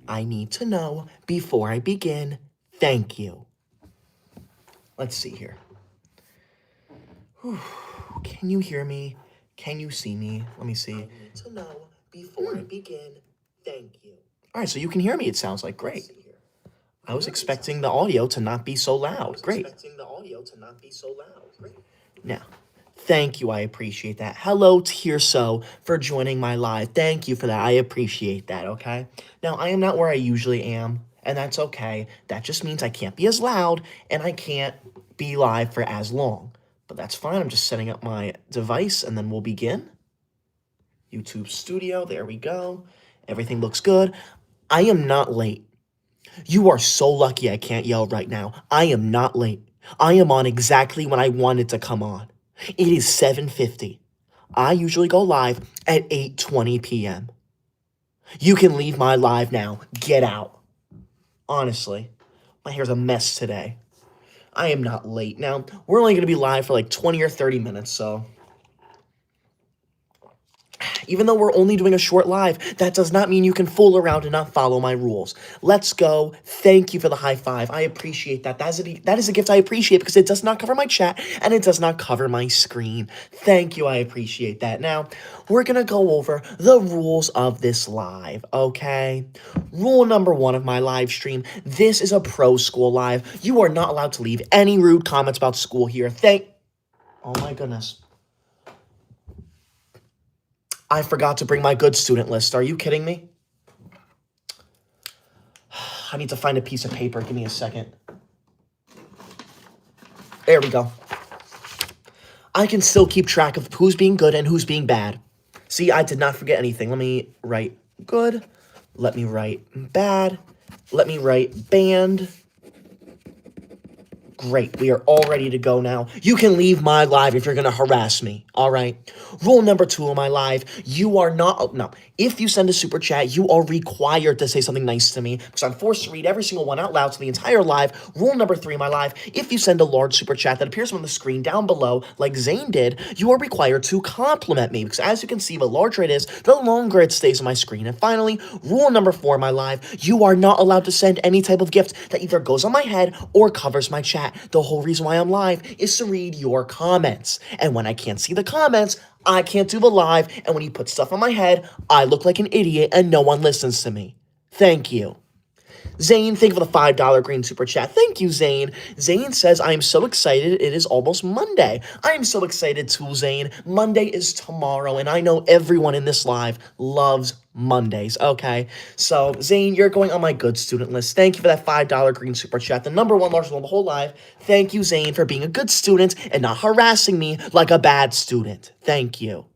I need to know before I begin. Thank you. Let's see here. Whew. Can you hear me? Can you see me? Let me see. I need to know before I begin. Thank you. All right, so you can hear me, it sounds like. Great. I was expecting the audio to not be so loud. Great. Now, thank you. I appreciate that. Hello, Tirso, for joining my live. Thank you for that. I appreciate that, okay? Now, I am not where I usually am, and that's okay. That just means I can't be as loud, and I can't be live for as long. But that's fine. I'm just setting up my device, and then we'll begin. YouTube Studio, there we go. Everything looks good. I am not late. You are so lucky I can't yell right now. I am not late. I am on exactly when I wanted to come on. It is 7:50. I usually go live at 8:20 p.m. You can leave my live now. Get out. Honestly, my hair's a mess today. I am not late. Now, we're only going to be live for like 20 or 30 minutes, so even though we're only doing a short live, that does not mean you can fool around and not follow my rules. Let's go. Thank you for the high five. I appreciate that. That is a gift I appreciate because it does not cover my chat and it does not cover my screen. Thank you. I appreciate that. Now, we're going to go over the rules of this live, okay? Rule number 1 of my live stream. This is a pro school live. You are not allowed to leave any rude comments about school here. Oh my goodness. I forgot to bring my good student list. Are you kidding me? I need to find a piece of paper. Give me a second. There we go. I can still keep track of who's being good and who's being bad. See, I did not forget anything. Let me write good. Let me write bad. Let me write banned. Great, we are all ready to go now. You can leave my live if you're going to harass me, all right? Rule number 2 of my live, you are not, no, if you send a super chat, you are required to say something nice to me because I'm forced to read every single one out loud to the entire live. Rule number 3 of my live, if you send a large super chat that appears on the screen down below, like Zane did, you are required to compliment me because as you can see, the larger it is, the longer it stays on my screen. And finally, rule number 4 of my live, you are not allowed to send any type of gift that either goes on my head or covers my chat. The whole reason why I'm live is to read your comments. And when I can't see the comments, I can't do the live. And when you put stuff on my head, I look like an idiot and no one listens to me. Thank you. Zane, thank you for the $5 green super chat. Thank you, Zane. Zane says, I am so excited. It is almost Monday. I am so excited too, Zane. Monday is tomorrow, and I know everyone in this live loves Mondays, okay? So, Zane, you're going on my good student list. Thank you for that $5 green super chat. The number 1 largest one of the whole live. Thank you, Zane, for being a good student and not harassing me like a bad student. Thank you.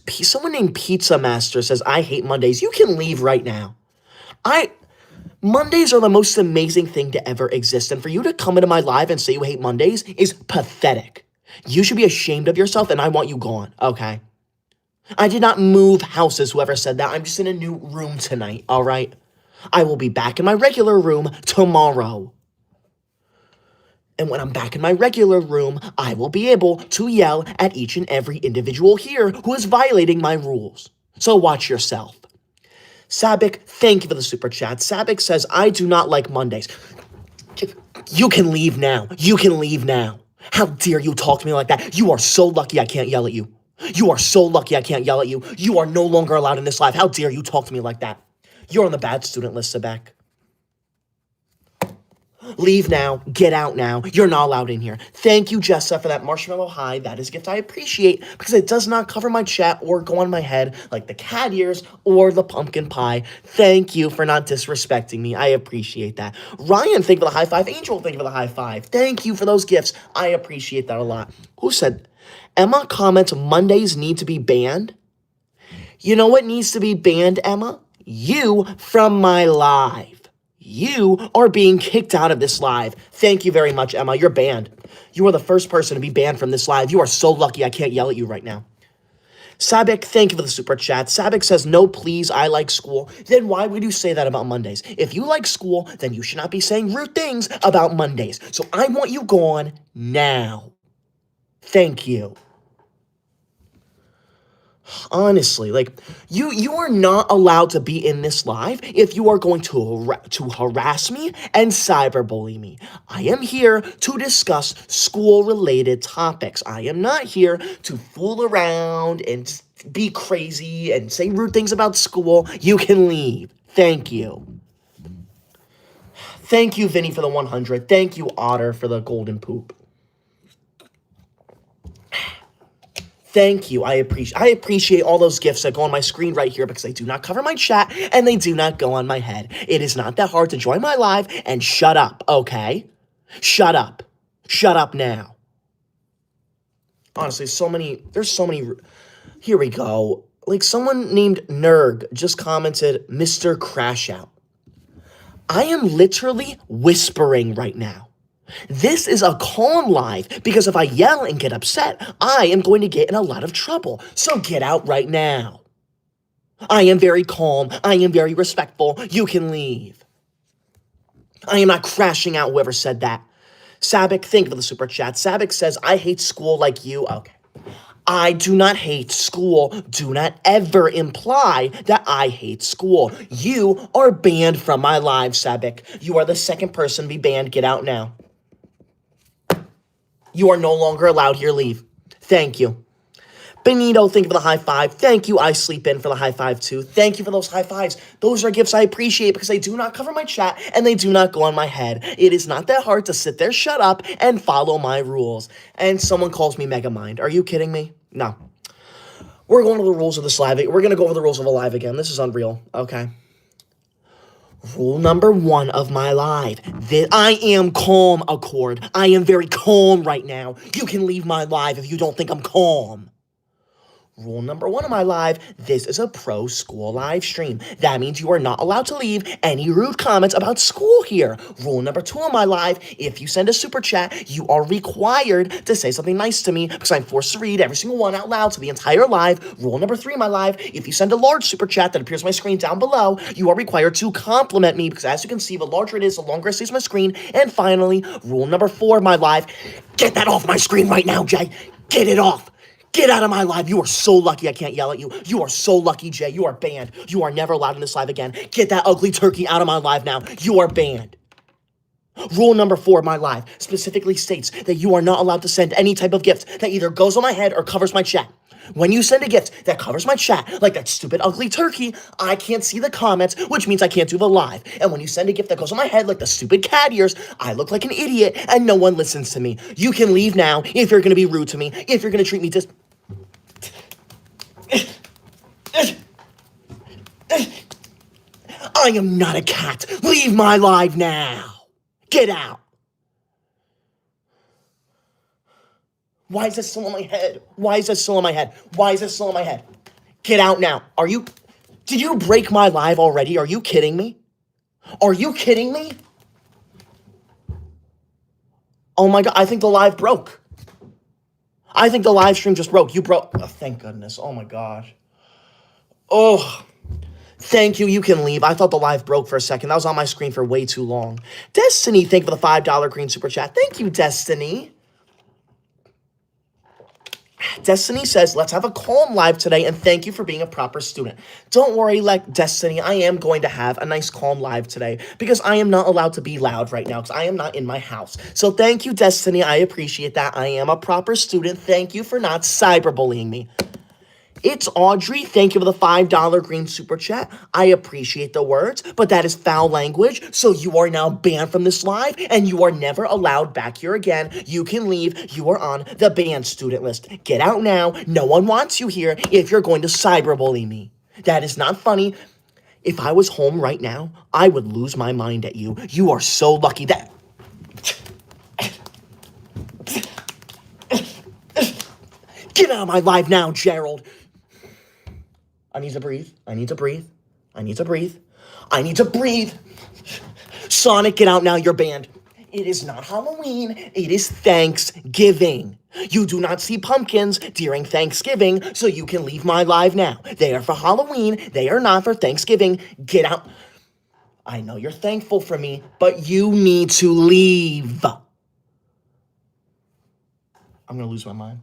Someone named Pizza Master says, I hate Mondays. You can leave right now. Mondays are the most amazing thing to ever exist. And for you to come into my live and say you hate Mondays is pathetic. You should be ashamed of yourself and I want you gone, okay? I did not move houses, whoever said that. I'm just in a new room tonight, all right? I will be back in my regular room tomorrow. And when I'm back in my regular room, I will be able to yell at each and every individual here who is violating my rules. So watch yourself. Sabik, thank you for the super chat. Sabik says, I do not like Mondays. You can leave now. You can leave now. How dare you talk to me like that? You are so lucky I can't yell at you. You are so lucky I can't yell at you. You are no longer allowed in this live. How dare you talk to me like that? You're on the bad student list, Sabek. Leave now. Get out now. You're not allowed in here. Thank you, Jessa, for that marshmallow high. That is a gift I appreciate because it does not cover my chat or go on my head like the cat ears or the pumpkin pie. Thank you for not disrespecting me. I appreciate that. Ryan, thank you for the high five. Angel, thank you for the high five. Thank you for those gifts. I appreciate that a lot. Who said, Emma comments Mondays need to be banned? You know what needs to be banned, Emma? You from my live. You are being kicked out of this live. Thank you very much, Emma. You're banned. You are the first person to be banned from this live. You are so lucky I can't yell at you right now. Sabik, thank you for the super chat. Sabik says, no, please, I like school. Then why would you say that about Mondays? If you like school, then you should not be saying rude things about Mondays. So I want you gone now. Thank you. Honestly, like you are not allowed to be in this live if you are going to harass me and cyberbully me. I am here to discuss school related topics. I am not here to fool around and be crazy and say rude things about school. You can leave. Thank you. Thank you, Vinny, for the 100. Thank you, Otter, for the golden poop. Thank you. I appreciate all those gifts that go on my screen right here because they do not cover my chat and they do not go on my head. It is not that hard to join my live and shut up, okay? Shut up. Shut up now. Honestly, there's so many. Here we go. Like someone named Nerg just commented, Mr. Crash Out. I am literally whispering right now. This is a calm live because if I yell and get upset, I am going to get in a lot of trouble. So get out right now. I am very calm. I am very respectful. You can leave. I am not crashing out, whoever said that. Sabik, thank you for the super chat. Sabik says, I hate school like you. Okay. I do not hate school. Do not ever imply that I hate school. You are banned from my live, Sabik. You are the second person to be banned. Get out now. You are no longer allowed here. Leave. Thank you. Benito, thank you for the high five. Thank you, I Sleep In, for the high five, too. Thank you for those high fives. Those are gifts I appreciate because they do not cover my chat and they do not go on my head. It is not that hard to sit there, shut up, and follow my rules. And someone calls me Megamind. Are you kidding me? No. We're going to the rules of this live. We're going to go over the rules of a live again. This is unreal. Okay. Rule number 1 of my live. I am calm, Accord. I am very calm right now. You can leave my live if you don't think I'm calm. Rule number 1 of my live, this is a pro school live stream. That means you are not allowed to leave any rude comments about school here. Rule number 2 of my live, if you send a super chat, you are required to say something nice to me because I'm forced to read every single one out loud to the entire live. Rule number 3 of my live, if you send a large super chat that appears on my screen down below, you are required to compliment me because as you can see, the larger it is, the longer it stays on my screen. And finally, rule number 4 of my live, get that off my screen right now, Jay. Get it off. Get out of my live. You are so lucky I can't yell at you. You are so lucky, Jay. You are banned. You are never allowed in this live again. Get that ugly turkey out of my live now. You are banned. Rule number 4 of my live specifically states that you are not allowed to send any type of gift that either goes on my head or covers my chat. When you send a gift that covers my chat, like that stupid ugly turkey, I can't see the comments, which means I can't do the live. And when you send a gift that goes on my head, like the stupid cat ears, I look like an idiot and no one listens to me. You can leave now if you're going to be rude to me, if you're going to treat me I am not a cat. Leave my live now. Get out. Why is this still on my head? Why is this still on my head? Why is this still on my head? Get out now. Did you break my live already? Are you kidding me? Are you kidding me? Oh my God, I think the live broke. I think the live stream just broke. You broke. Oh, thank goodness. Oh my gosh. Oh, thank you. You can leave. I thought the live broke for a second. That was on my screen for way too long. Destiny, thank you for the $5 green super chat. Thank you, Destiny. Destiny says, let's have a calm live today, and thank you for being a proper student. Don't worry, like Destiny, I am going to have a nice calm live today because I am not allowed to be loud right now because I am not in my house. So thank you, Destiny. I appreciate that. I am a proper student. Thank you for not cyberbullying me. It's Audrey. Thank you for the $5 green super chat. I appreciate the words, but that is foul language. So you are now banned from this live and you are never allowed back here again. You can leave. You are on the banned student list. Get out now. No one wants you here if you're going to cyberbully me. That is not funny. If I was home right now, I would lose my mind at you. You are so lucky that... Get out of my live now, Gerald. I need to breathe. I need to breathe. I need to breathe. I need to breathe. Sonic, get out now. You're banned. It is not Halloween. It is Thanksgiving. You do not see pumpkins during Thanksgiving, so you can leave my live now. They are for Halloween. They are not for Thanksgiving. Get out. I know you're thankful for me, but you need to leave. I'm going to lose my mind.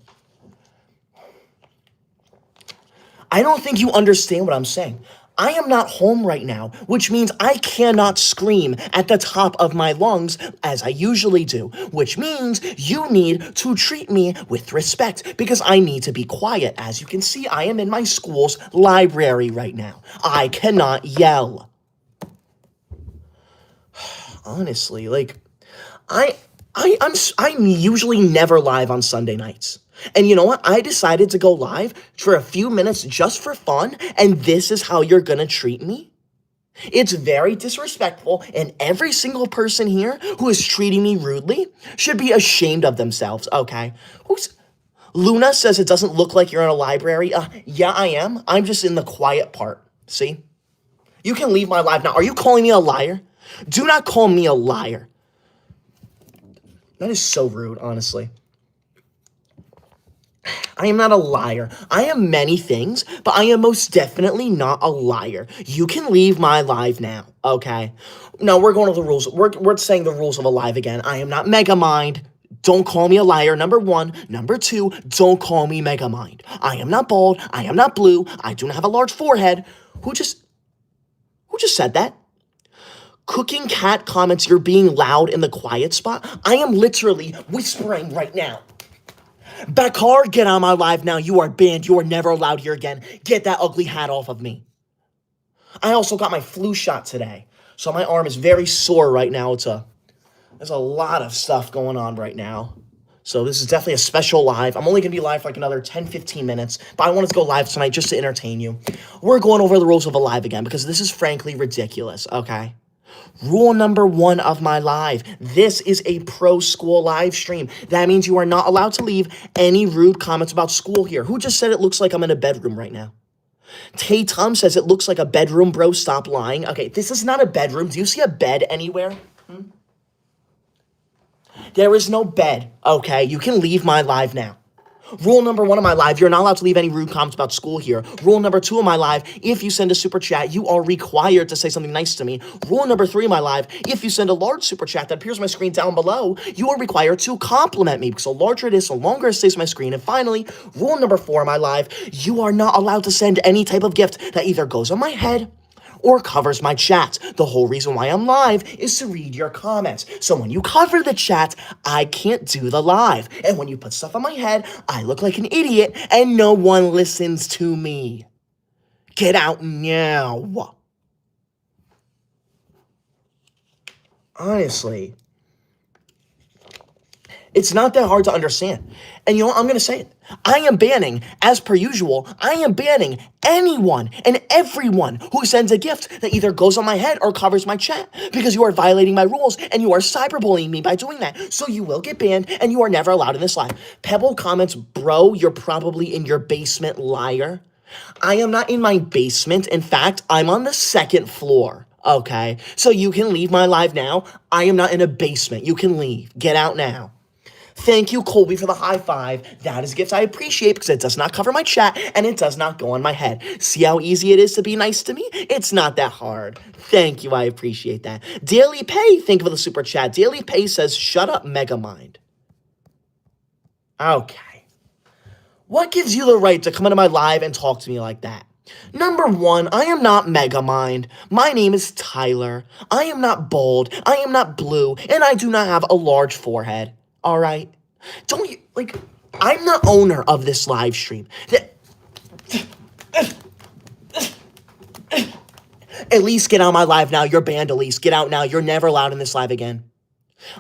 I don't think you understand what I'm saying. I am not home right now, which means I cannot scream at the top of my lungs as I usually do, which means you need to treat me with respect because I need to be quiet. As you can see, I am in my school's library right now. I cannot yell. Honestly, like I I'm usually never live on Sunday nights. And you know what? I decided to go live for a few minutes just for fun, and this is how you're gonna treat me? It's very disrespectful, and every single person here who is treating me rudely should be ashamed of themselves, okay? Who's Luna says it doesn't look like you're in a library. Yeah, I am. I'm just in the quiet part. See? You can leave my live now. Are you calling me a liar? Do not call me a liar. That is so rude, honestly. I am not a liar. I am many things, but I am most definitely not a liar. You can leave my live now, okay? No, we're going over the rules. We're saying the rules of a live again. I am not Megamind. Don't call me a liar, number one. Number two, don't call me Megamind. I am not bald. I am not blue. I do not have a large forehead. Who just said that? Cooking Cat comments you're being loud in the quiet spot. I am literally whispering right now. Bakar, get on my live now. You are banned. You are never allowed here again. Get that ugly hat off of me. I also got my flu shot today, so my arm is very sore right now. There's a lot of stuff going on right now. So this is definitely a special live. I'm only going to be live for like another 10, 15 minutes, but I wanted to go live tonight just to entertain you. We're going over the rules of a live again because this is frankly ridiculous, okay? Rule number one of my live. This is a pro school live stream. That means you are not allowed to leave any rude comments about school here. Who just said it looks like I'm in a bedroom right now? Tay Tom says it looks like a bedroom, bro. Stop lying. Okay, this is not a bedroom. Do you see a bed anywhere? There is no bed, okay? You can leave my live now. Rule number one of my live, you're not allowed to leave any rude comments about school here. Rule number two of my live, if you send a super chat, you are required to say something nice to me. Rule number three of my live, if you send a large super chat that appears on my screen down below, you are required to compliment me because the larger it is, the longer it stays on my screen. And finally, rule number four of my live, you are not allowed to send any type of gift that either goes on my head or covers my chat. The whole reason why I'm live is to read your comments. So when you cover the chat, I can't do the live. And when you put stuff on my head, I look like an idiot and no one listens to me. Get out now. Honestly, it's not that hard to understand. And you know what? I'm going to say it. I am banning, as per usual, I am banning anyone and everyone who sends a gift that either goes on my head or covers my chat because you are violating my rules and you are cyberbullying me by doing that. So you will get banned and you are never allowed in this live. Pebble comments, bro, you're probably in your basement, liar. I am not in my basement. In fact, I'm on the second floor. Okay, so you can leave my live now. I am not in a basement. You can leave. Get out now. Thank you, Colby, for the high five. That is gifts I appreciate because it does not cover my chat and it does not go on my head. See how easy it is to be nice to me? It's not that hard. Thank you, I appreciate that. Daily Pay, thank you for the super chat. Daily Pay says, shut up, Megamind. Okay. What gives you the right to come into my live and talk to me like that? Number one, I am not Megamind. My name is Tyler. I am not bald. I am not blue. And I do not have a large forehead. All right? Don't you, like, I'm the owner of this live stream. At least get on my live now. You're banned, Elise. Get out now. You're never allowed in this live again.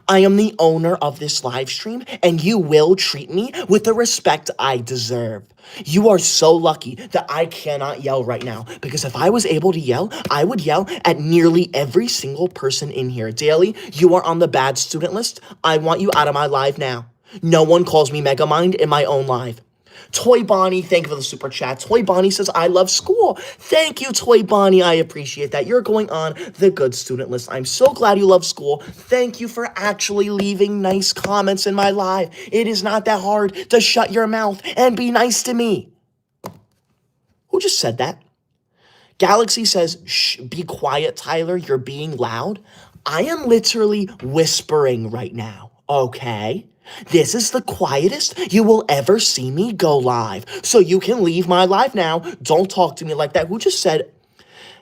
I am the owner of this live stream, and you will treat me with the respect I deserve. You are so lucky that I cannot yell right now, because if I was able to yell, I would yell at nearly every single person in here. Daily, you are on the bad student list. I want you out of my live now. No one calls me Megamind in my own live. Toy Bonnie, thank you for the super chat. Toy Bonnie says, I love school. Thank you, Toy Bonnie. I appreciate that. You're going on the good student list. I'm so glad you love school. Thank you for actually leaving nice comments in my live. It is not that hard to shut your mouth and be nice to me. Who just said that? Galaxy says, shh, be quiet, Tyler. You're being loud. I am literally whispering right now, okay? This is the quietest you will ever see me go live. So you can leave my live now. Don't talk to me like that. Who just said,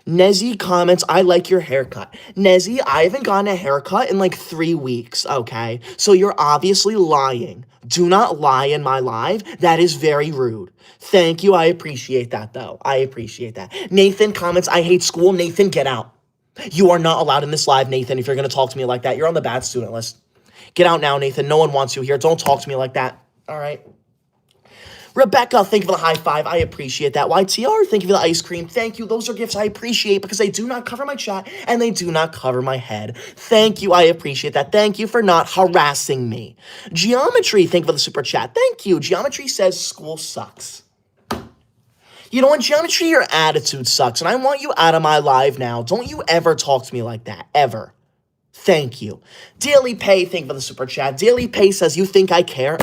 Nezzy comments, I like your haircut. Nezzy, I haven't gotten a haircut in like 3 weeks, okay? So you're obviously lying. Do not lie in my live. That is very rude. Thank you. I appreciate that, though. I appreciate that. Nathan comments, I hate school. Nathan, get out. You are not allowed in this live, Nathan, if you're going to talk to me like that. You're on the bad student list. Get out now, Nathan. No one wants you here. Don't talk to me like that. All right? Rebecca, thank you for the high five. I appreciate that. YTR, thank you for the ice cream. Thank you. Those are gifts I appreciate because they do not cover my chat and they do not cover my head. Thank you. I appreciate that. Thank you for not harassing me. Geometry, thank you for the super chat. Thank you. Geometry says school sucks. You know what, Geometry, your attitude sucks, and I want you out of my live now. Don't you ever talk to me like that, ever. Thank you. Daily Pay, thank you for the super chat. Daily Pay says, you think I care?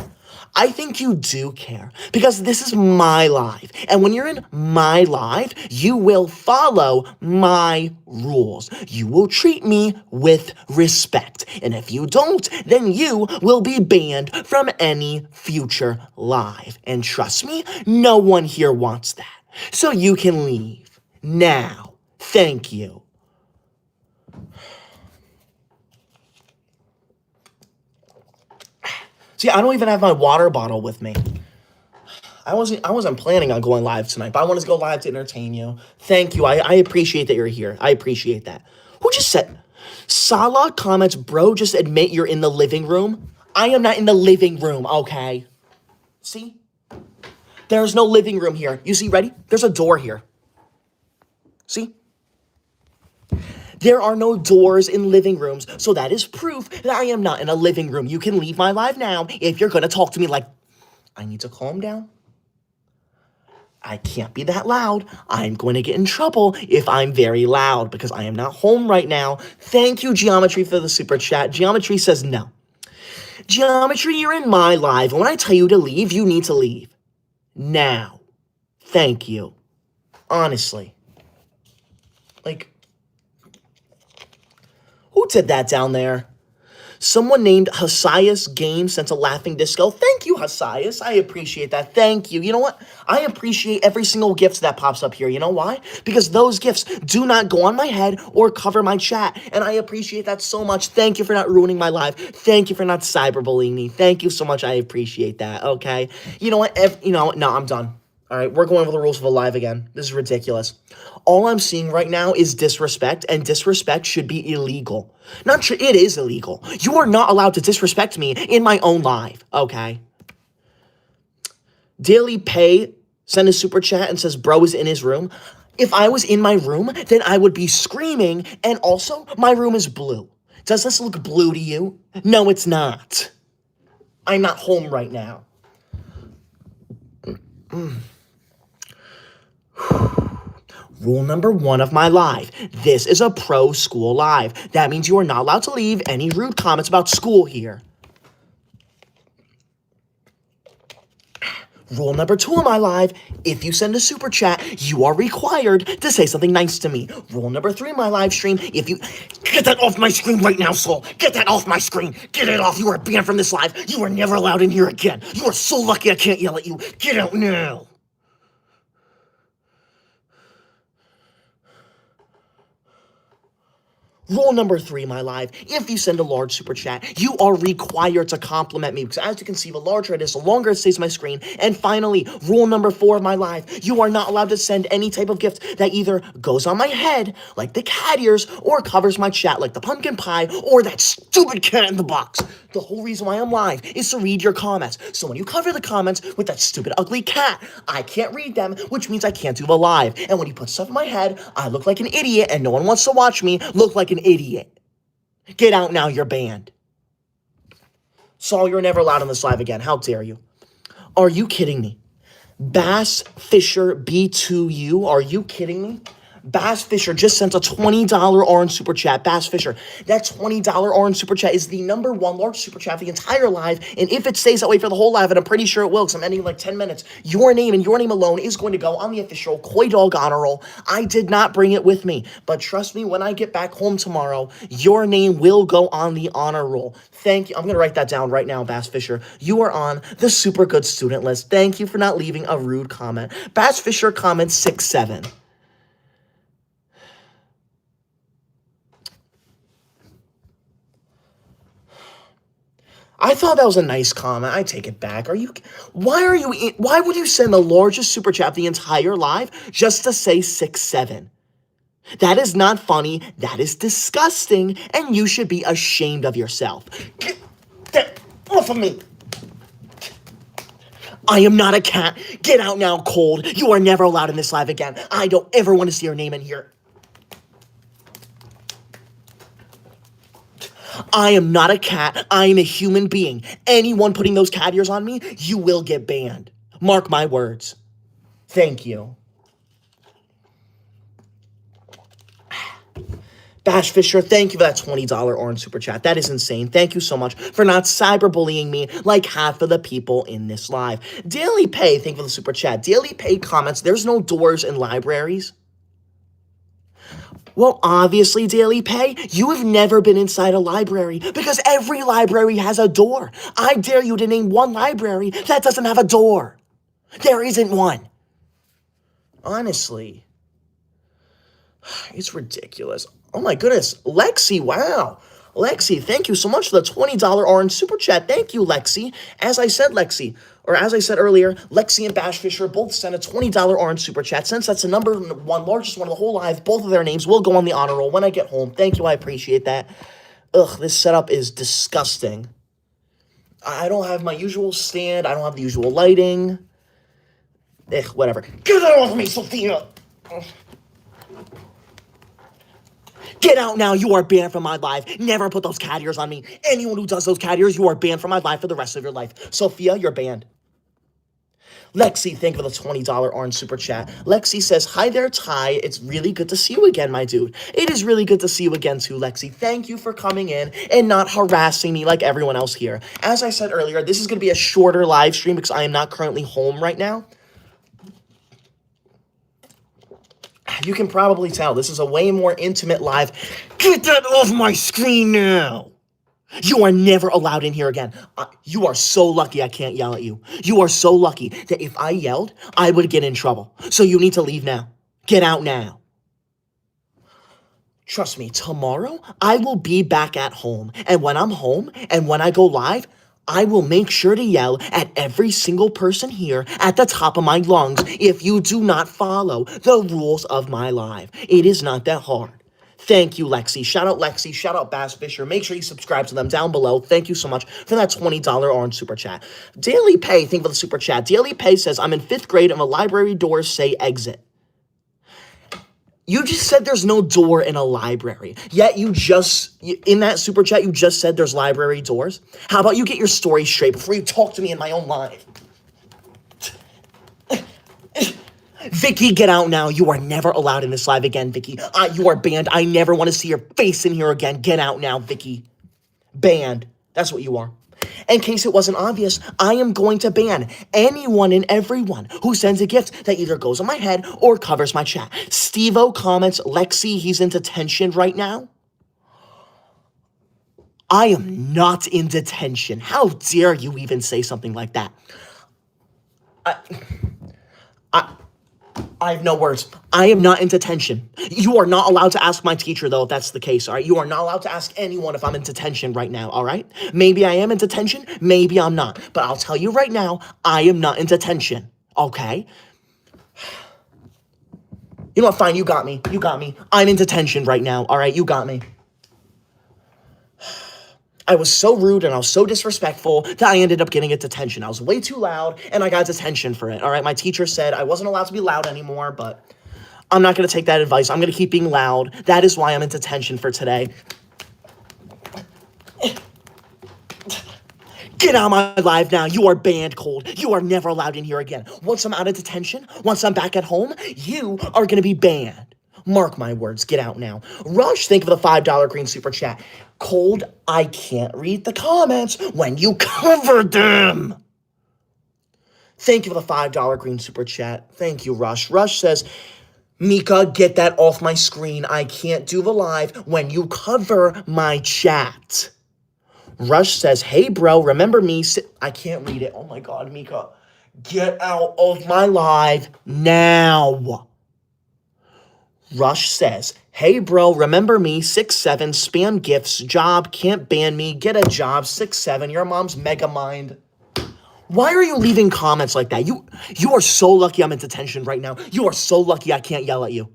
I think you do care because this is my live. And when you're in my live, you will follow my rules. You will treat me with respect. And if you don't, then you will be banned from any future live. And trust me, no one here wants that. So you can leave now. Thank you. See, I don't even have my water bottle with me. I wasn't planning on going live tonight, but I wanted to go live to entertain you. Thank you. I appreciate that you're here. I appreciate that. Who just said? Salah comments, bro, just admit you're in the living room. I am not in the living room, okay? See? There's no living room here. You see, ready? There's a door here. See? There are no doors in living rooms, so that is proof that I am not in a living room. You can leave my live now if you're going to talk to me like, I need to calm down. I can't be that loud. I'm going to get in trouble if I'm very loud because I am not home right now. Thank you, Geometry, for the super chat. Geometry says no. Geometry, you're in my live, and when I tell you to leave, you need to leave. Now. Thank you. Honestly. Like, who did that down there? Someone named Hasias Game sent a laughing disco. Thank you, Hasias. I appreciate that. Thank you. You know what? I appreciate every single gift that pops up here. You know why? Because those gifts do not go on my head or cover my chat. And I appreciate that so much. Thank you for not ruining my life. Thank you for not cyberbullying me. Thank you so much. I appreciate that. Okay. You know what? No, I'm done. All right, we're going over the rules of a live again. This is ridiculous. All I'm seeing right now is disrespect, and disrespect should be illegal. Not true, it is illegal. You are not allowed to disrespect me in my own live, okay? Daily Pay sent a super chat and says, bro is in his room. If I was in my room, then I would be screaming, and also, my room is blue. Does this look blue to you? No, it's not. I'm not home right now. Rule number 1 of my live. This is a pro-school live. That means you are not allowed to leave any rude comments about school here. Rule number 2 of my live, if you send a super chat, you are required to say something nice to me. Rule number 3 of my live stream, if you... Get that off my screen right now, Soul. Get that off my screen. Get it off. You are banned from this live. You are never allowed in here again. You are so lucky I can't yell at you. Get out now. Rule number 3, my live, if you send a large super chat, you are required to compliment me because as you can see, the larger it is, the longer it stays on my screen. And finally, rule number 4 of my live, you are not allowed to send any type of gift that either goes on my head, like the cat ears, or covers my chat, like the pumpkin pie, or that stupid cat in the box. The whole reason why I'm live is to read your comments. So when you cover the comments with that stupid ugly cat, I can't read them, which means I can't do the live. And when you put stuff in my head, I look like an idiot and no one wants to watch me look like an idiot. Get out now, you're banned. Saul, you're never allowed on this live again. How dare you? Are you kidding me? Bass Fisher B2U, are you kidding me? Bass Fisher just sent a $20 orange super chat. Bass Fisher, that $20 orange super chat is the number one large super chat of the entire live. And if it stays that way for the whole live, and I'm pretty sure it will because I'm ending in like 10 minutes, your name and your name alone is going to go on the official Koi Dog honor roll. I did not bring it with me, but trust me, when I get back home tomorrow, your name will go on the honor roll. Thank you. I'm going to write that down right now, Bass Fisher. You are on the super good student list. Thank you for not leaving a rude comment. Bass Fisher comments 6-7. I thought that was a nice comment. I take it back. Why would you send the largest super chat of the entire live just to say 6-7? That is not funny. That is disgusting. And you should be ashamed of yourself. Get that off of me. I am not a cat. Get out now, Cold. You are never allowed in this live again. I don't ever want to see your name in here. I am not a cat. I am a human being. Anyone putting those cat ears on me, you will get banned. Mark my words. Thank you. Bash Fisher, thank you for that $20 orange super chat. That is insane. Thank you so much for not cyberbullying me like half of the people in this live. Daily Pay, thank you for the super chat. Daily Pay comments, there's no doors in libraries. Well, obviously, Daily Pay, you have never been inside a library because every library has a door. I dare you to name one library that doesn't have a door. There isn't one. Honestly, it's ridiculous. Oh my goodness. Lexi, wow. Lexi, thank you so much for the $20 orange super chat. Thank you, Lexi. As I said earlier, Lexi and Bash Fisher both sent a $20 orange super chat. Since that's the number one largest one of the whole live, both of their names will go on the honor roll when I get home. Thank you, I appreciate that. Ugh, this setup is disgusting. I don't have my usual stand. I don't have the usual lighting. Ugh, whatever. Get that off me, Sophia! Get out now. You are banned from my live. Never put those cat ears on me. Anyone who does those cat ears, you are banned from my live for the rest of your life. Sophia, you're banned. Lexi, thank you for the $20 orange super chat. Lexi says, hi there, Ty. It's really good to see you again, my dude. It is really good to see you again, too, Lexi. Thank you for coming in and not harassing me like everyone else here. As I said earlier, this is going to be a shorter live stream because I am not currently home right now. You can probably tell this is a way more intimate live. Get that off my screen now. You are never allowed in here again. You are so lucky I can't yell at you. You are so lucky that if I yelled, I would get in trouble. So you need to leave now. Get out now. Trust me, tomorrow I will be back at home. And when I'm home and when I go live, I will make sure to yell at every single person here at the top of my lungs if you do not follow the rules of my live. It is not that hard. Thank you, Lexi. Shout out Lexi. Shout out Bass Fisher. Make sure you subscribe to them down below. Thank you so much for that $20 orange super chat. Daily Pay, thank you for the super chat. Daily Pay says, I'm in 5th grade and the library doors say exit. You just said there's no door in a library, yet in that super chat, you just said there's library doors. How about you get your story straight before you talk to me in my own live? Vicky, get out now. You are never allowed in this live again, Vicky. You are banned. I never want to see your face in here again. Get out now, Vicky. Banned. That's what you are. In case it wasn't obvious, I am going to ban anyone and everyone who sends a gift that either goes on my head or covers my chat. Steve-O comments, Lexi, he's in detention right now. I am not in detention. How dare you even say something like that? I have no words. I am not in detention. You are not allowed to ask my teacher, though, if that's the case, all right? You are not allowed to ask anyone if I'm in detention right now, all right? Maybe I am in detention, maybe I'm not. But I'll tell you right now, I am not in detention, okay? You know what, fine, you got me. You got me. I'm in detention right now, all right? You got me. I was so rude and I was so disrespectful that I ended up getting a detention. I was way too loud and I got detention for it. All right, my teacher said I wasn't allowed to be loud anymore, but I'm not going to take that advice. I'm going to keep being loud. That is why I'm in detention for today. Get out of my live now. You are banned, Cold. You are never allowed in here again. Once I'm out of detention, once I'm back at home, you are going to be banned. Mark my words, get out now. Rush, think of the $5 green super chat. Cold, I can't read the comments when you covered them. Thank you for the $5 green super chat. Thank you, Rush. Rush says, Mika, get that off my screen. I can't do the live when you cover my chat. Rush says, hey, bro, remember me? I can't read it. Oh, my God, Mika. Get out of my live now. Rush says, hey, bro, remember me? 6'7", spam gifts, job, can't ban me, get a job, 6'7", your mom's mega mind. Why are you leaving comments like that? You are so lucky I'm in detention right now. You are so lucky I can't yell at you.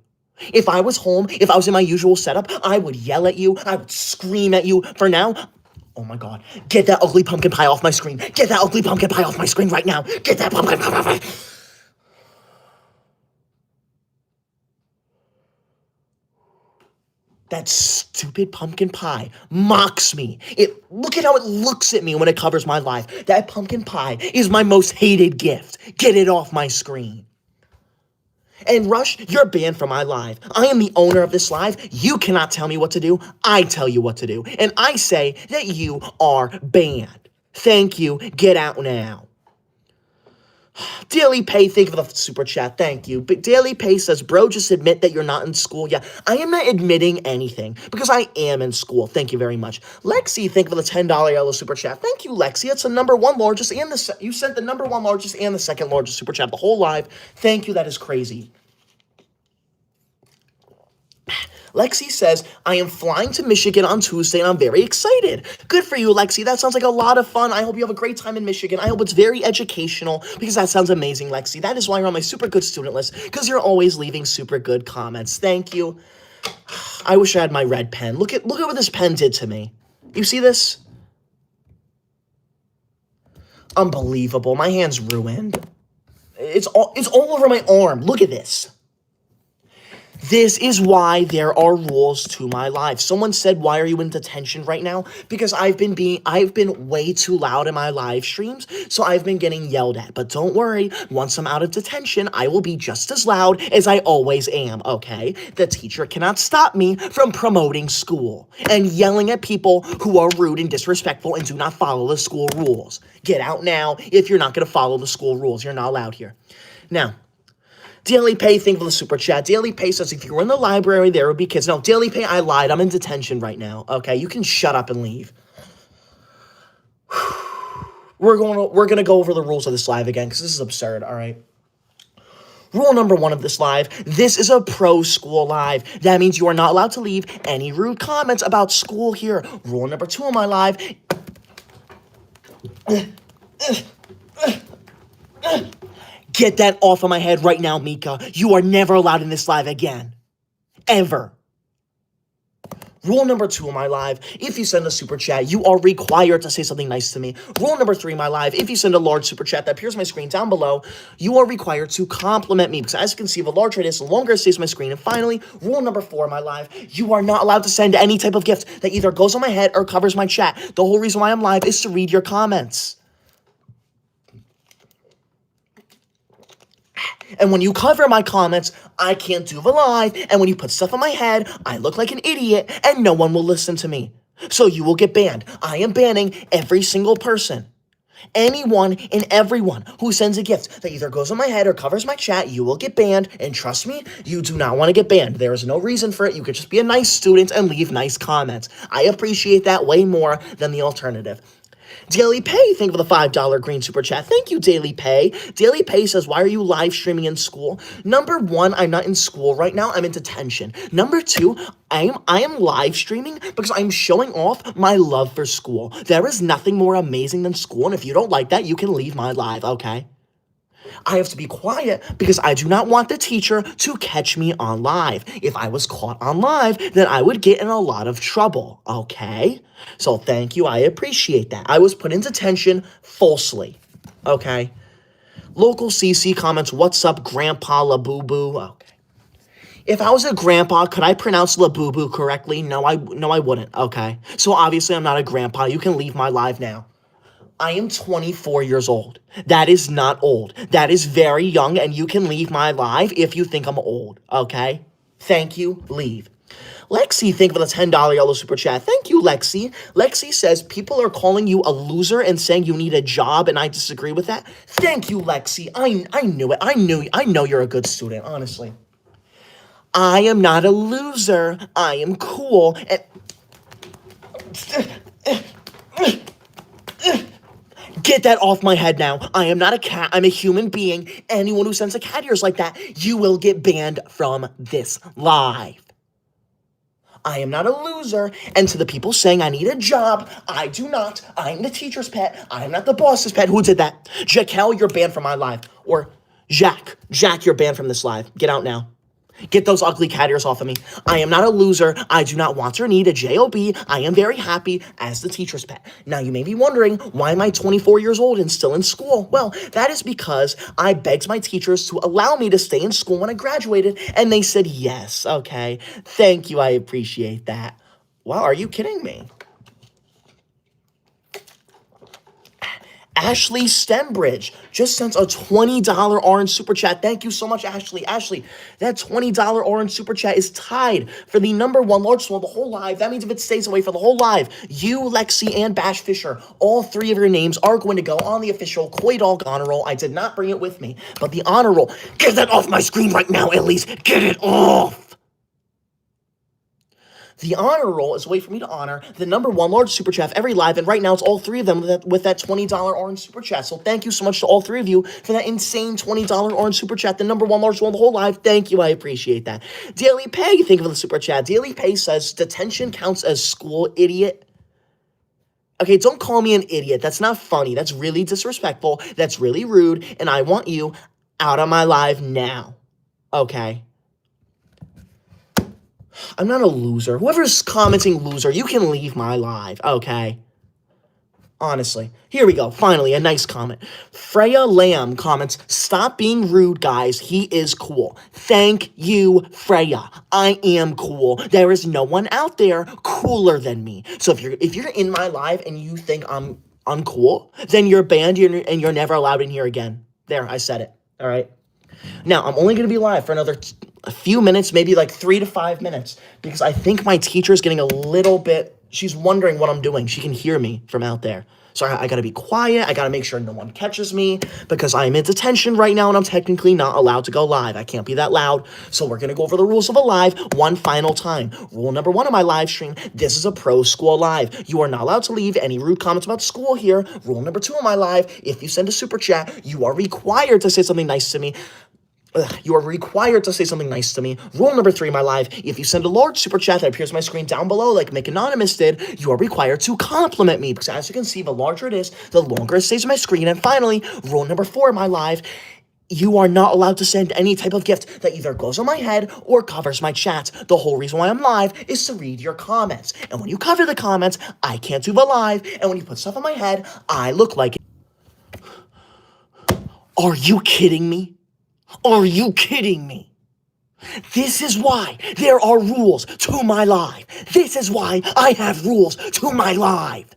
If I was home, if I was in my usual setup, I would yell at you. I would scream at you. For now, oh my God, get that ugly pumpkin pie off my screen. Get that ugly pumpkin pie off my screen right now. Get that pumpkin pie. That stupid pumpkin pie mocks me. Look at how it looks at me when it covers my live. That pumpkin pie is my most hated gift. Get it off my screen. And Rush, you're banned from my live. I am the owner of this live. You cannot tell me what to do. I tell you what to do. And I say that you are banned. Thank you. Get out now. Daily Pay, thank you for the super chat. Thank you. But Daily Pay says, bro, just admit that you're not in school. Yeah, I am not admitting anything because I am in school. Thank you very much. Lexi, thank you for the $10 yellow super chat. Thank you, Lexi. It's the number one largest and you sent the number one largest and the second largest super chat the whole live. Thank you. That is crazy. Lexi says, I am flying to Michigan on Tuesday, and I'm very excited. Good for you, Lexi. That sounds like a lot of fun. I hope you have a great time in Michigan. I hope it's very educational, because that sounds amazing, Lexi. That is why you're on my super good student list, because you're always leaving super good comments. Thank you. I wish I had my red pen. Look at what this pen did to me. You see this? Unbelievable. My hand's ruined. It's all over my arm. Look at this. This is why there are rules to my life. Someone said, why are you in detention right now? Because I've been way too loud in my live streams, so I've been getting yelled at. But don't worry, once I'm out of detention, I will be just as loud as I always am, okay? The teacher cannot stop me from promoting school and yelling at people who are rude and disrespectful and do not follow the school rules. Get out now if you're not going to follow the school rules. You're not allowed here. Now, Daily Pay, thank you for the super chat. Daily Pay says, if you were in the library, there would be kids. No, Daily Pay, I lied. I'm in detention right now. Okay, you can shut up and leave. We're gonna go over the rules of this live again, because this is absurd, all right? Rule number 1 of this live, this is a pro-school live. That means you are not allowed to leave any rude comments about school here. Rule number 2 of my live, get that off of my head right now, Mika. You are never allowed in this live again. Ever. Rule number 2 of my live, if you send a super chat, you are required to say something nice to me. Rule number 3 of my live, if you send a large super chat that appears on my screen down below, you are required to compliment me, because as you can see, the larger it is, the longer it stays on my screen. And finally, rule number 4 of my live, you are not allowed to send any type of gift that either goes on my head or covers my chat. The whole reason why I'm live is to read your comments. And when you cover my comments, I can't do the live. And when you put stuff on my head, I look like an idiot and no one will listen to me. So you will get banned. I am banning every single person. Anyone and everyone who sends a gift that either goes on my head or covers my chat, you will get banned. And trust me, you do not want to get banned. There is no reason for it. You could just be a nice student and leave nice comments. I appreciate that way more than the alternative. Daily Pay, thank you for the $5 green super chat. Thank you, Daily Pay. Daily Pay says, why are you live streaming in school? Number 1, I'm not in school right now. I'm in detention. Number 2, I am live streaming because I'm showing off my love for school. There is nothing more amazing than school, and if you don't like that, you can leave my live, okay? I have to be quiet because I do not want the teacher to catch me on live. If I was caught on live, then I would get in a lot of trouble, okay? So thank you, I appreciate that. I was put in detention falsely, okay? Local CC comments, what's up, Grandpa LaBoo-Boo? Okay. If I was a grandpa, could I pronounce LaBoo-Boo correctly? No, I wouldn't, okay? So obviously I'm not a grandpa. You can leave my live now. I am 24 years old. That is not old. That is very young, and you can leave my live if you think I'm old, okay? Thank you, leave. Lexi, thank you for the $10 yellow super chat. Thank you, Lexi. Lexi says, people are calling you a loser and saying you need a job, and I disagree with that. Thank you, Lexi. I knew it. I know you're a good student, honestly. I am not a loser. I am cool. And get that off my head now. I am not a cat. I'm a human being. Anyone who sends a cat ears like that, you will get banned from this live. I am not a loser. And to the people saying I need a job, I do not. I'm the teacher's pet. I am not the boss's pet. Who did that? Jaquel, you're banned from my live. Or Jack, you're banned from this live. Get out now. Get those ugly cat ears off of me. I am not a loser. I do not want or need a job. I am very happy as the teacher's pet. Now, you may be wondering, why am I 24 years old and still in school? Well, that is because I begged my teachers to allow me to stay in school when I graduated, and they said yes. Okay, thank you. I appreciate that. Wow, are you kidding me? Ashley Stembridge just sent a $20 orange super chat. Thank you so much, Ashley. Ashley, that $20 orange super chat is tied for the number one largest one of the whole live. That means if it stays away for the whole live, you, Lexi, and Bash Fisher, all three of your names are going to go on the official Koi Dog honor roll. I did not bring it with me, but the honor roll, get that off my screen right now, at least. Get it off. The honor roll is a way for me to honor the number one large super chat every live, and right now it's all three of them with that $20 orange super chat. So thank you so much to all three of you for that insane $20 orange super chat, the number one large one of the whole live. Thank you, I appreciate that. Daily Pay, thank you for the super chat. Daily Pay says, detention counts as school, idiot. Okay, don't call me an idiot. That's not funny. That's really disrespectful. That's really rude, and I want you out of my live now. Okay? I'm not a loser. Whoever's commenting loser, you can leave my live, okay? Honestly. Here we go. Finally, a nice comment. Freya Lamb comments, stop being rude, guys. He is cool. Thank you, Freya. I am cool. There is no one out there cooler than me. So if you're in my live and you think I'm uncool, then you're banned and you're never allowed in here again. There, I said it. All right? Now, I'm only going to be live for another a few minutes, maybe like 3 to 5 minutes, because I think my teacher is getting a little bit, she's wondering what I'm doing. She can hear me from out there. So I got to be quiet. I got to make sure no one catches me because I'm in detention right now and I'm technically not allowed to go live. I can't be that loud. So we're going to go over the rules of a live one final time. Rule number 1 of my live stream, this is a pro school live. You are not allowed to leave any rude comments about school here. Rule number 2 of my live, if you send a super chat, you are required to say something nice to me. You are required to say something nice to me. Rule number 3, my live, if you send a large super chat that appears on my screen down below, like Mick Anonymous did, you are required to compliment me, because as you can see, the larger it is, the longer it stays on my screen. And finally, rule number 4, my live, you are not allowed to send any type of gift that either goes on my head or covers my chat. The whole reason why I'm live is to read your comments. And when you cover the comments, I can't do the live. And when you put stuff on my head, I look like it. Are you kidding me? Are you kidding me? This is why there are rules to my live. This is why I have rules to my live.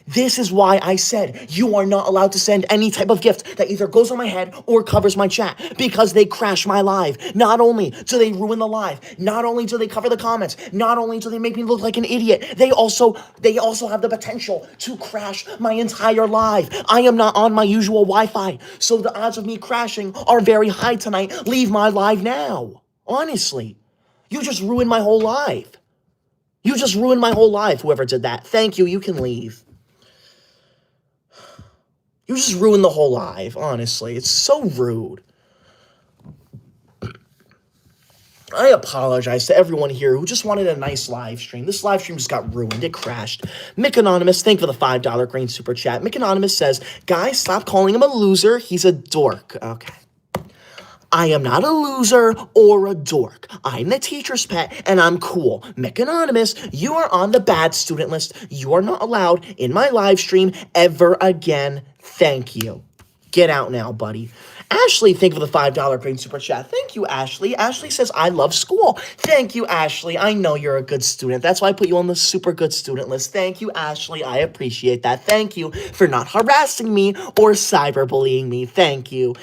This is why I said you are not allowed to send any type of gift that either goes on my head or covers my chat, because they crash my live. Not only do they ruin the live, not only do they cover the comments, not only do they make me look like an idiot, they also have the potential to crash my entire live. I am not on my usual Wi-Fi, so the odds of me crashing are very high tonight. Leave my live now. Honestly, you just ruined my whole live. You just ruined my whole life, whoever did that. Thank you. You can leave. You just ruined the whole live, honestly. It's so rude. I apologize to everyone here who just wanted a nice live stream. This live stream just got ruined. It crashed. Mick Anonymous, thank you for the $5 green super chat. Mick Anonymous says, guys, stop calling him a loser. He's a dork. Okay. I am not a loser or a dork. I'm the teacher's pet, and I'm cool. Mick Anonymous, you are on the bad student list. You are not allowed in my live stream ever again. Thank you. Get out now, buddy. Ashley, thank you for the $5 green super chat. Thank you, Ashley. Ashley says, I love school. Thank you, Ashley. I know you're a good student. That's why I put you on the super good student list. Thank you, Ashley. I appreciate that. Thank you for not harassing me or cyberbullying me. Thank you.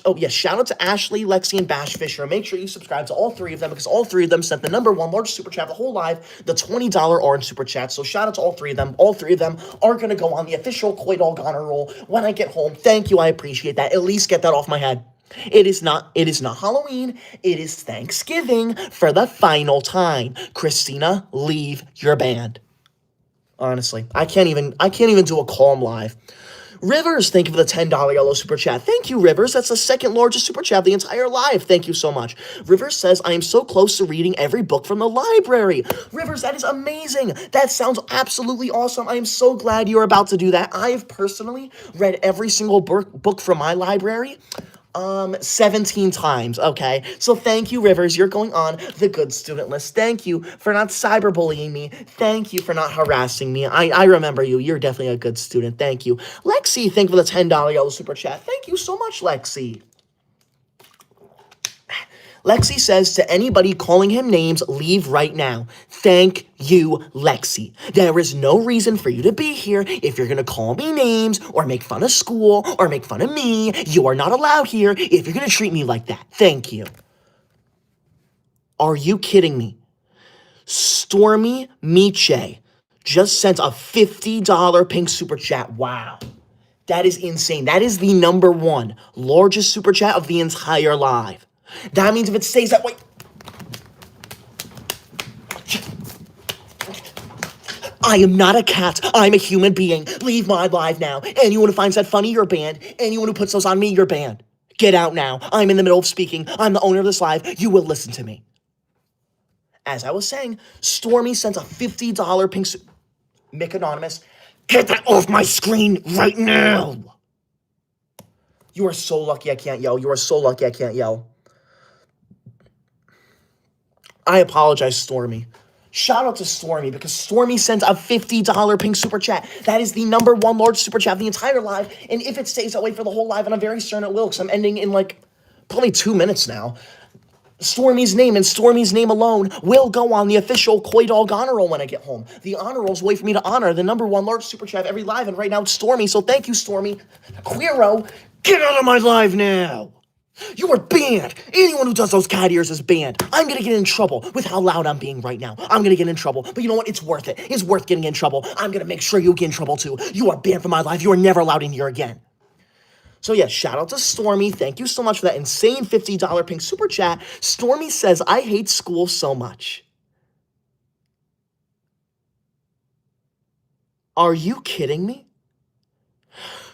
Oh, yes, shout out to Ashley, Lexi, and Bash Fisher. Make sure you subscribe to all three of them because all three of them sent the #1 largest super chat of the whole live, the $20 orange super chat. So shout out to all three of them. All three of them are going to go on the official Quaid All Goner roll when I get home. Thank you. I appreciate that. At least get that off my head. It is not Halloween. It is Thanksgiving for the final time. Christina, leave your band. Honestly, I can't even do a calm live. Rivers, thank you for the $10 yellow super chat. Thank you, Rivers. That's the second largest super chat of the entire live. Thank you so much. Rivers says, I am so close to reading every book from the library. Rivers, that is amazing. That sounds absolutely awesome. I am so glad you're about to do that. I have personally read every single book from my library 17 times, okay? So thank you, Rivers. You're going on the good student list. Thank you for not cyberbullying me. Thank you for not harassing me. I remember you. You're definitely a good student. Thank you. Lexi, thank you for the $10 yellow super chat. Thank you so much, Lexi. Lexi says to anybody calling him names, leave right now. Thank you, Lexi. There is no reason for you to be here if you're going to call me names or make fun of school or make fun of me. You are not allowed here if you're going to treat me like that. Thank you. Are you kidding me? Stormy Miche just sent a $50 pink super chat. Wow. That is insane. That is the #1 largest super chat of the entire live. That means if it stays that way... I am not a cat. I'm a human being. Leave my live now. Anyone who finds that funny, you're banned. Anyone who puts those on me, you're banned. Get out now. I'm in the middle of speaking. I'm the owner of this live. You will listen to me. As I was saying, Stormy sent a $50 pink... Mick Anonymous, get that off my screen right now. You are so lucky I can't yell. You are so lucky I can't yell. I apologize, Stormy. Shout out to Stormy because Stormy sent a $50 pink super chat. That is the #1 large super chat of the entire live. And if it stays that way for the whole live, and I'm very certain it will because I'm ending in like probably 2 minutes now, Stormy's name and Stormy's name alone will go on the official Quaid All Goner roll when I get home. The honor roll's a way for me to honor the #1 large super chat of every live, and right now it's Stormy, so thank you, Stormy. Queero, get out of my live now. You are banned. Anyone who does those cat ears is banned. I'm going to get in trouble with how loud I'm being right now. I'm going to get in trouble. But you know what? It's worth it. It's worth getting in trouble. I'm going to make sure you get in trouble too. You are banned from my live. You are never allowed in here again. So yeah, shout out to Stormy. Thank you so much for that insane $50 pink super chat. Stormy says, I hate school so much. Are you kidding me?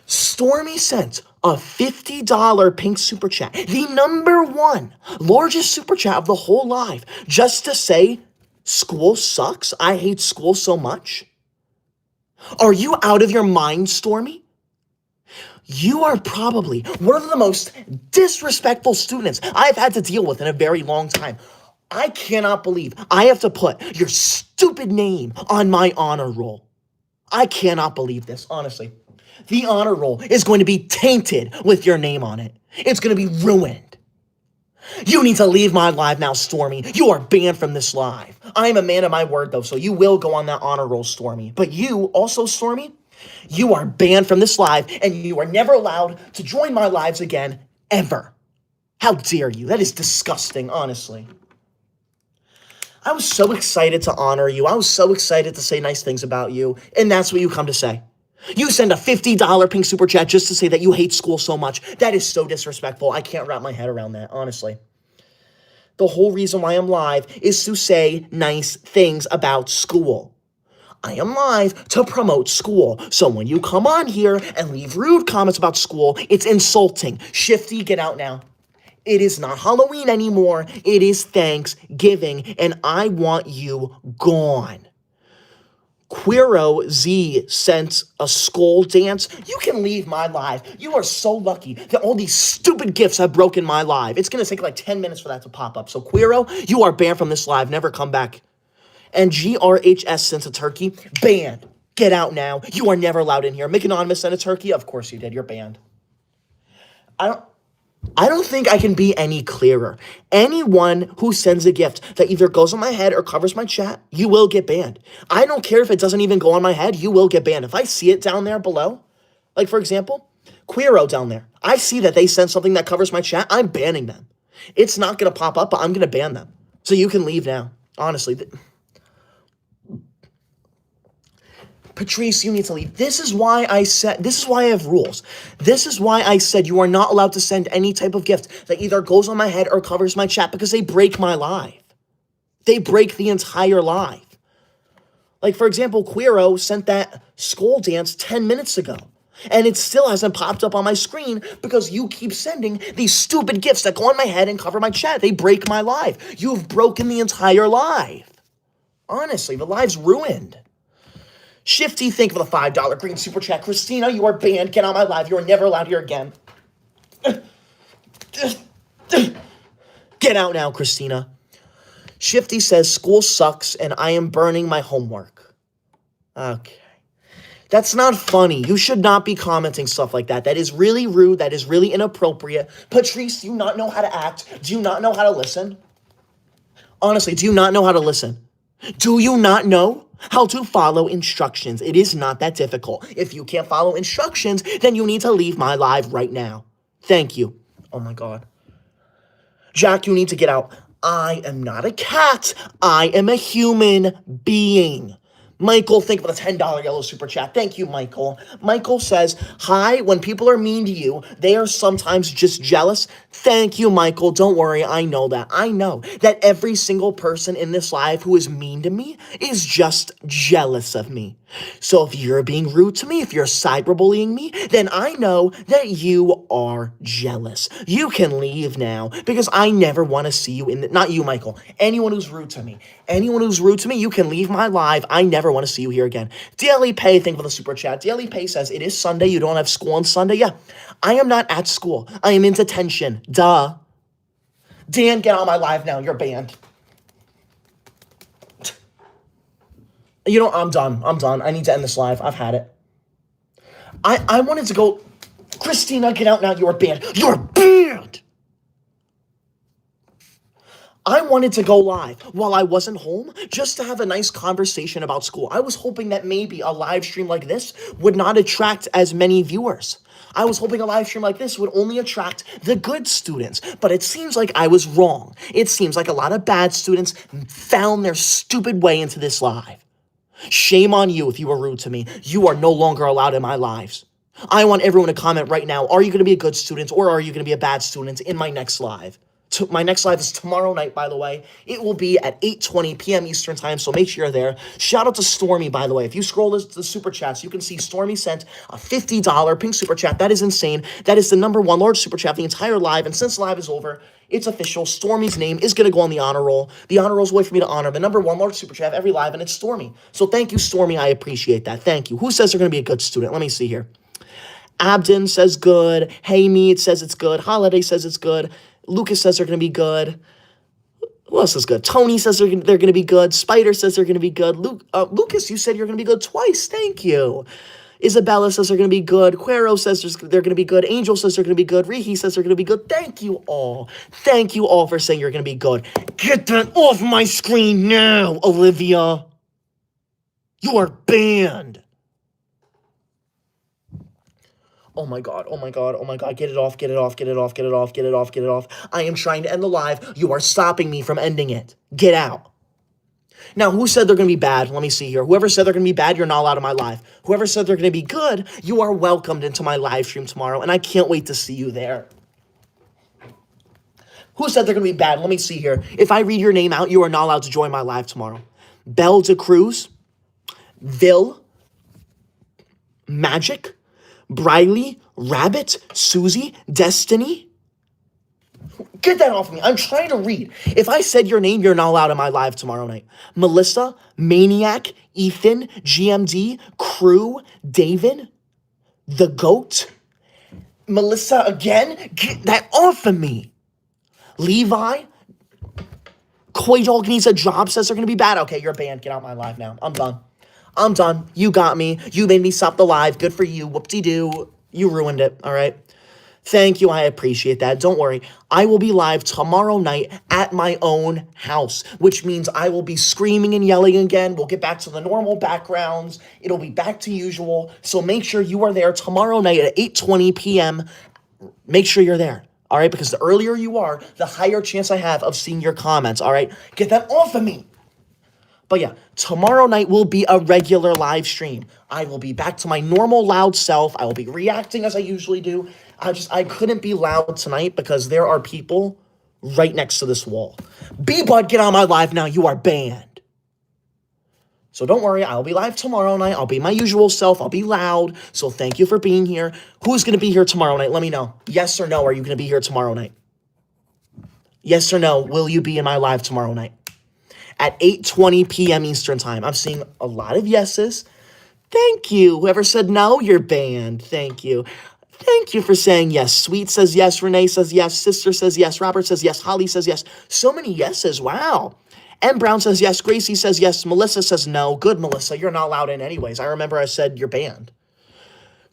Stormy sent a $50 pink super chat, the #1 largest super chat of the whole live, just to say, school sucks. I hate school so much. Are you out of your mind, Stormy? You are probably one of the most disrespectful students I've had to deal with in a very long time. I cannot believe I have to put your stupid name on my honor roll. I cannot believe this, honestly. The honor roll is going to be tainted with your name on it. It's going to be ruined. You need to leave my live now, Stormy. You are banned from this live. I am a man of my word, though, so you will go on that honor roll, Stormy. But you, also, Stormy, you are banned from this live, and you are never allowed to join my lives again, ever. How dare you? That is disgusting, honestly. I was so excited to honor you. I was so excited to say nice things about you, and that's what you come to say. You send a $50 pink super chat just to say that you hate school so much. That is so disrespectful. I can't wrap my head around that, honestly. The whole reason why I'm live is to say nice things about school. I am live to promote school. So when you come on here and leave rude comments about school, it's insulting. Shifty, get out now. It is not Halloween anymore. It is Thanksgiving, and I want you gone. Queero Z sent a skull dance. You can leave my live. You are so lucky that all these stupid gifts have broken my live. It's going to take like 10 minutes for that to pop up. So Queero, you are banned from this live. Never come back. And GRHS sent a turkey. Banned. Get out now. You are never allowed in here. Mick Anonymous sent a turkey. Of course you did. You're banned. I don't think I can be any clearer. Anyone who sends a gift that either goes on my head or covers my chat, you will get banned. I don't care if it doesn't even go on my head, you will get banned. If I see it down there below, like for example, Queero down there, I see that they sent something that covers my chat, I'm banning them. It's not going to pop up, but I'm going to ban them. So you can leave now. Honestly. Patrice, you need to leave. This is why I have rules. This is why I said you are not allowed to send any type of gift that either goes on my head or covers my chat because they break my life. They break the entire life. Like, for example, Queero sent that skull dance 10 minutes ago. And it still hasn't popped up on my screen because you keep sending these stupid gifts that go on my head and cover my chat. They break my life. You've broken the entire life. Honestly, the life's ruined. Shifty, thank you for the $5 green super chat. Christina, you are banned. Get on my live. You are never allowed here again. Get out now, Christina. Shifty says, school sucks and I am burning my homework. Okay. That's not funny. You should not be commenting stuff like that. That is really rude. That is really inappropriate. Patrice, do you not know how to act? Do you not know how to listen? Honestly, do you not know how to listen? Do you not know how to follow instructions? It is not that difficult. If you can't follow instructions, then you need to leave my live right now. Thank you. Oh my God. Jack, you need to get out. I am not a cat. I am a human being. Michael, thank you for the $10 yellow super chat. Thank you, Michael. Michael says, hi, when people are mean to you, they are sometimes just jealous. Thank you, Michael. Don't worry. I know that. I know that every single person in this live who is mean to me is just jealous of me. So if you're being rude to me, if you're cyberbullying me, then I know that you are jealous. You can leave now because I never want to see you in the, not you, Michael, anyone who's rude to me. Anyone who's rude to me, you can leave my live. I never want to see you here again. Daily Pay, thank you for the super chat. Daily Pay says, it is Sunday. You don't have school on Sunday? Yeah, I am not at school. I am in detention. Duh. Dan, get on my live now. You're banned. You know, I'm done. I need to end this live. I've had it. I wanted to go. Christina, get out now. You're banned. You're banned. I wanted to go live while I wasn't home just to have a nice conversation about school. I was hoping that maybe a live stream like this would not attract as many viewers. I was hoping a live stream like this would only attract the good students, but it seems like I was wrong. It seems like a lot of bad students found their stupid way into this live. Shame on you if you were rude to me. You are no longer allowed in my lives. I want everyone to comment right now. Are you going to be a good student or are you going to be a bad student in my next live? My next live is tomorrow night, by the way. It will be at 8:20 p.m. Eastern time, so make sure you're there. Shout out to Stormy, by the way. If you scroll the super chats, you can see Stormy sent a $50 pink super chat. That is insane. That is the #1 large super chat of the entire live, and since live is over, it's official. Stormy's name is going to go on the honor roll. The honor roll's a way for me to honor the #1 large super chat of every live, and it's Stormy. So thank you, Stormy. I appreciate that. Thank you. Who says they're going to be a good student? Let me see here. Abden says good. Hey Meat says it's good. Holiday says it's good. Lucas says they're going to be good. Who else is good? Tony says they're going to be good. Spider says they're going to be good. Lucas, you said you're going to be good twice. Thank you. Isabella says they're going to be good. Quero says they're going to be good. Angel says they're going to be good. Rihi says they're going to be good. Thank you all. Thank you all for saying you're going to be good. Get that off my screen now, Olivia. You are banned. Oh my God, oh my God, oh my God, get it off, get it off, get it off, get it off, get it off, get it off. I am trying to end the live. You are stopping me from ending it. Get out. Now, who said they're going to be bad? Let me see here. Whoever said they're going to be bad, you're not allowed in my live. Whoever said they're going to be good, you are welcomed into my live stream tomorrow, and I can't wait to see you there. Who said they're going to be bad? Let me see here. If I read your name out, you are not allowed to join my live tomorrow. Belle de Cruz, Vil, Magic, Briley, Rabbit, Susie, Destiny. Get that off me. I'm trying to read. If I said your name, you're not allowed in my live tomorrow night. Melissa, Maniac, Ethan, GMD, Crew, David, The Goat. Melissa again? Get that off of me. Levi, Koi Dog needs a job, says they're going to be bad. Okay, you're banned. Get out my live now. I'm done. I'm done. You got me. You made me stop the live. Good for you. Whoop-de-doo. You ruined it, all right? Thank you. I appreciate that. Don't worry. I will be live tomorrow night at my own house, which means I will be screaming and yelling again. We'll get back to the normal backgrounds. It'll be back to usual. So make sure you are there tomorrow night at 8:20 p.m. Make sure you're there. All right, because the earlier you are, the higher chance I have of seeing your comments. All right, get that off of me. But yeah, tomorrow night will be a regular live stream. I will be back to my normal loud self. I will be reacting as I usually do. I couldn't be loud tonight because there are people right next to this wall. B-Bud, get on my live now. You are banned. So don't worry, I'll be live tomorrow night. I'll be my usual self. I'll be loud. So thank you for being here. Who's going to be here tomorrow night? Let me know. Yes or no, are you going to be here tomorrow night? Yes or no, will you be in my live tomorrow night? At 8:20 p.m. Eastern Time. I'm seeing a lot of yeses. Thank you. Whoever said no, you're banned. Thank you. Thank you for saying yes. Sweet says yes. Renee says yes. Sister says yes. Robert says yes. Holly says yes. So many yeses. Wow. M. Brown says yes. Gracie says yes. Melissa says no. Good, Melissa. You're not allowed in anyways. I remember I said you're banned.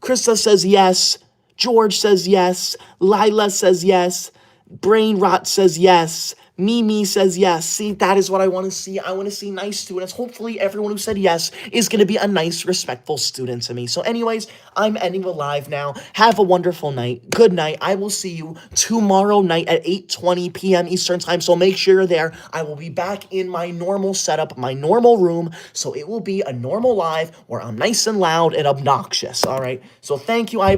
Krista says yes. George says yes. Lila says yes. Brain Rot says yes. Mimi says yes. See, that is what I want to see. I want to see nice students. Hopefully, everyone who said yes is going to be a nice, respectful student to me. So anyways, I'm ending the live now. Have a wonderful night. Good night. I will see you tomorrow night at 8:20 p.m. Eastern Time. So make sure you're there. I will be back in my normal setup, my normal room. So it will be a normal live where I'm nice and loud and obnoxious. All right. So thank you. I